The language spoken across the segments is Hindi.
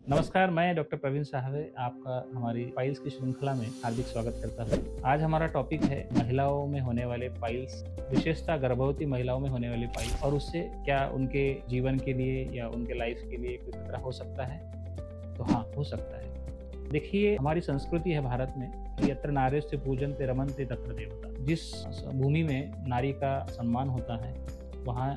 नमस्कार, मैं डॉक्टर प्रवीण साहवे आपका हमारी पाइल्स की श्रृंखला में हार्दिक स्वागत करता हूँ। आज हमारा टॉपिक है महिलाओं में होने वाले पाइल्स, विशेषतः गर्भवती महिलाओं में होने वाली पाइल्स और उससे क्या उनके जीवन के लिए या उनके लाइफ के लिए कोई खतरा हो सकता है? तो हाँ, हो सकता है। देखिए, हमारी संस्कृति है भारत में कि यत्र नार्यस्ते पूजन्ते रमन्ते तत्र देवता। जिस भूमि में नारी का सम्मान होता है, वहाँ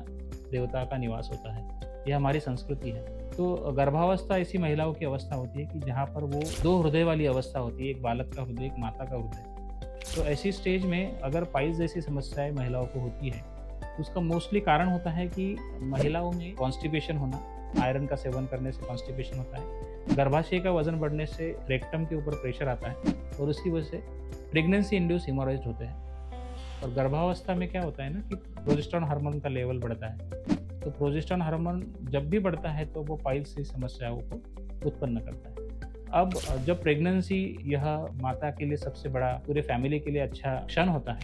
देवता का निवास होता है। यह हमारी संस्कृति है। तो गर्भावस्था ऐसी महिलाओं की अवस्था होती है कि जहाँ पर वो दो हृदय वाली अवस्था होती है, एक बालक का हृदय, एक माता का हृदय। तो ऐसी स्टेज में अगर पाइल्स जैसी समस्याएं महिलाओं को होती है, तो उसका मोस्टली कारण होता है कि महिलाओं में कॉन्स्टिपेशन होना, आयरन का सेवन करने से कॉन्स्टिपेशन होता है, गर्भाशय का वजन बढ़ने से रेक्टम के ऊपर प्रेशर आता है और उसकी वजह से प्रेगनेंसी इंड्यूस हेमोरॉइड होते हैं। और गर्भावस्था में क्या होता है ना कि प्रोजेस्टेरोन हार्मोन का लेवल बढ़ता है। तो प्रोजेस्टेरोन हार्मोन जब भी बढ़ता है तो वो पाइल्स की समस्याओं को उत्पन्न करता है। अब जब प्रेगनेंसी यह माता के लिए सबसे बड़ा, पूरे फैमिली के लिए अच्छा क्षण होता है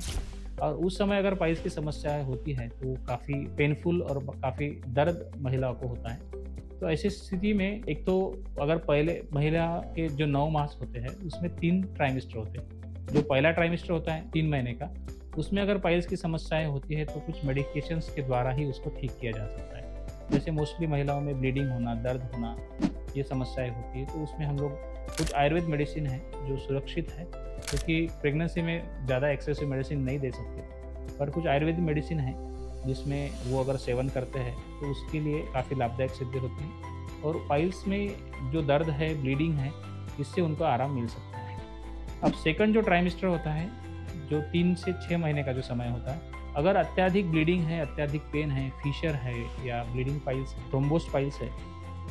और उस समय अगर पाइल्स की समस्या होती है तो काफ़ी पेनफुल और काफ़ी दर्द महिलाओं को होता है। तो ऐसी स्थिति में एक तो अगर पहले महिला के जो 9 मास होते हैं उसमें 3 ट्राइमेस्टर होते हैं। जो पहला ट्राइमेस्टर होता है 3 महीने का, उसमें अगर पाइल्स की समस्याएं होती है तो कुछ मेडिकेशंस के द्वारा ही उसको ठीक किया जा सकता है। जैसे मोस्टली महिलाओं में ब्लीडिंग होना, दर्द होना, ये समस्याएं होती है तो उसमें हम लोग कुछ आयुर्वेद मेडिसिन है जो सुरक्षित है, क्योंकि प्रेगनेंसी में ज़्यादा एक्सेसिव मेडिसिन नहीं दे सकते, पर कुछ आयुर्वेदिक मेडिसिन है जिसमें वो अगर सेवन करते हैं तो उसके लिए काफ़ी लाभदायक सिद्ध होती है और पाइल्स में जो दर्द है, ब्लीडिंग है, इससे उनको आराम मिल सकता है। अब सेकंड जो ट्राइमेस्टर होता है, जो 3 से 6 महीने का जो समय होता है, अगर अत्यधिक ब्लीडिंग है, अत्यधिक पेन है, फिशर है या ब्लीडिंग पाइल्स, थ्रोम्बोस्ड पाइल्स है,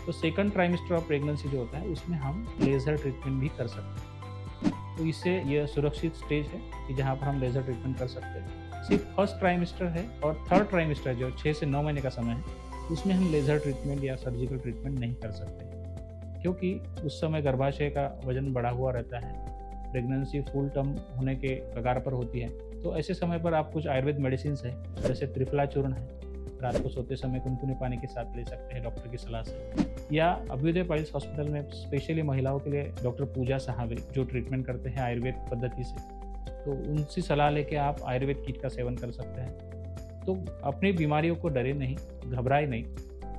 तो सेकंड ट्राइमेस्टर ऑफ प्रेगनेंसी जो होता है उसमें हम लेज़र ट्रीटमेंट भी कर सकते हैं। तो इससे यह सुरक्षित स्टेज है कि जहाँ पर हम लेज़र ट्रीटमेंट कर सकते हैं। सिर्फ फर्स्ट ट्राइमेस्टर है और थर्ड ट्राइमेस्टर जो 6 से 9 महीने का समय है, उसमें हम लेज़र ट्रीटमेंट या सर्जिकल ट्रीटमेंट नहीं कर सकते, क्योंकि उस समय गर्भाशय का वजन बढ़ा हुआ रहता है, प्रेगनेंसी फुल टर्म होने के कगार पर होती है। तो ऐसे समय पर आप कुछ आयुर्वेद मेडिसिन है, जैसे त्रिफला चूर्ण है, रात को सोते समय गुनगुने पानी के साथ ले सकते हैं डॉक्टर की सलाह से, या अभ्युदय पाइल्स हॉस्पिटल में स्पेशली महिलाओं के लिए डॉक्टर पूजा साहवे जो ट्रीटमेंट करते हैं आयुर्वेद पद्धति से, तो उनसे सलाह लेके आप आयुर्वेद किट का सेवन कर सकते हैं। तो अपनी बीमारियों को डरे नहीं, घबराए नहीं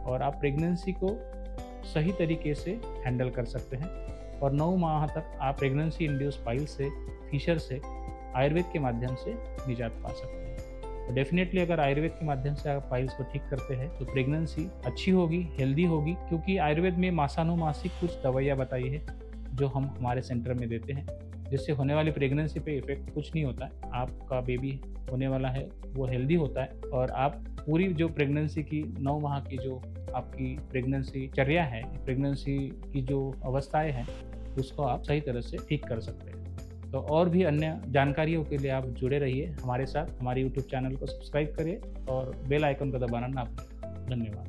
और आप प्रेगनेंसी को सही तरीके से हैंडल कर सकते हैं और 9 माह तक आप प्रेगनेंसी इंड्यूस पाइल्स से, फिशर से आयुर्वेद के माध्यम से निजात पा सकते हैं। तो डेफिनेटली अगर आयुर्वेद के माध्यम से आप पाइल्स को ठीक करते हैं तो प्रेगनेंसी अच्छी होगी, हेल्दी होगी, क्योंकि आयुर्वेद में मासानुमासिक कुछ दवाइयाँ बताई है जो हम हमारे सेंटर में देते हैं, जिससे होने वाली प्रेगनेंसी पे इफेक्ट कुछ नहीं होता है। आपका बेबी होने वाला है वो हेल्दी होता है और आप पूरी जो प्रेगनेंसी की 9 माह की जो आपकी प्रेगनेंसी चर्या है, प्रेगनेंसी की जो अवस्थाएं हैं, उसको आप सही तरह से ठीक कर सकते हैं। तो और भी अन्य जानकारियों के लिए आप जुड़े रहिए हमारे साथ। हमारे YouTube चैनल को सब्सक्राइब करिए और बेल आइकन को दबाना ना भूलें। धन्यवाद।